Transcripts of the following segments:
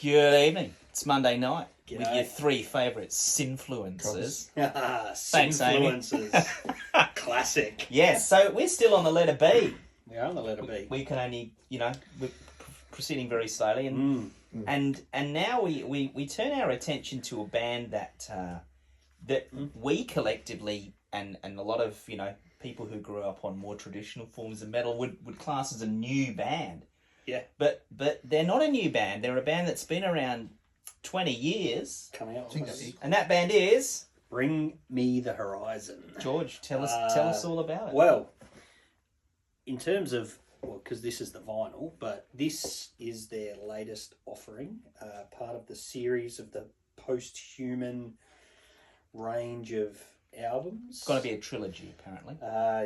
Good evening. It's Monday night with G'day. your three favourite sinfluencers. Thanks, Amy. influences. Classic. Yes, so we're still on the letter B. We are on the letter B. We can only, we're proceeding very slowly, and now we turn our attention to a band that we collectively and a lot of people who grew up on more traditional forms of metal would class as a new band. Yeah. But they're not a new band. They're a band that's been around 20 years. Coming out. And that band is Bring Me the Horizon. George. Tell us all about it. Well, in terms of because this is the vinyl, but this is their latest offering, part of the series of the post-human range of albums. It's going to be a trilogy, apparently.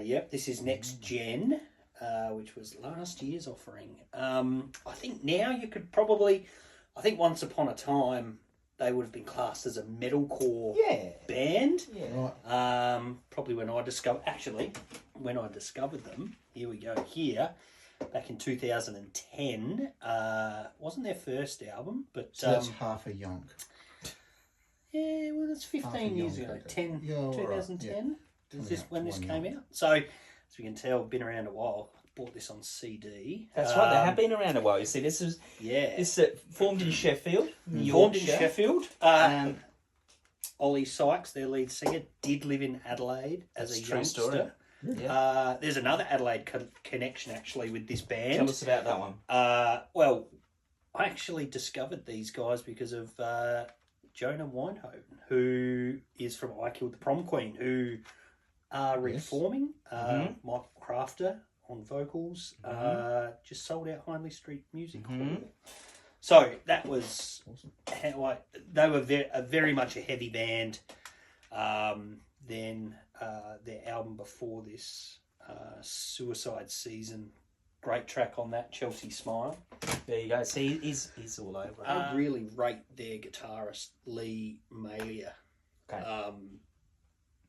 Yep, this is Next Gen, which was last year's offering. I think now you could probably... I think once upon a time, they would have been classed as a metalcore band. Yeah. Right. Probably when I discovered them, here we go, here, back in 2010, wasn't their first album, but... So that's half a yonk. Yeah, well, that's 15 years ago. 2010 is this when this came out. So, as we can tell, been around a while. Bought this on CD. That's right. They have been around a while. You see, this is formed in Sheffield. Formed in Sheffield. Ollie Sykes, their lead singer, did live in Adelaide as a youngster. True story. Yeah. There's another Adelaide connection actually with this band. Tell us about that one. Well, I actually discovered these guys because of Jonah Winehoven, who is from I Killed the Prom Queen, who are reforming. Michael Crafter on vocals, just sold out Hindley Street Music Hall. So that was awesome. They were very much a heavy band. Then their album before this, Suicide Season, great track on that, Chelsea Smile. There you go. See, he's all over it. I really rate their guitarist, Lee Malia. Okay.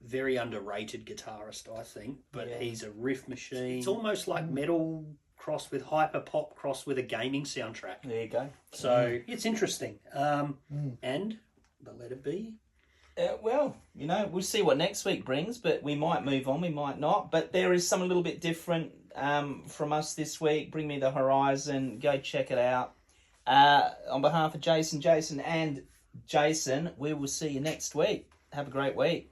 Very underrated guitarist, I think, but he's a riff machine. It's almost like metal crossed with hyper pop crossed with a gaming soundtrack. There you go. So it's interesting. And the letter B. Well, we'll see what next week brings, but we might move on, we might not. But there is something a little bit different from us this week. Bring Me the Horizon. Go check it out. On behalf of Jason, and Jason, we will see you next week. Have a great week.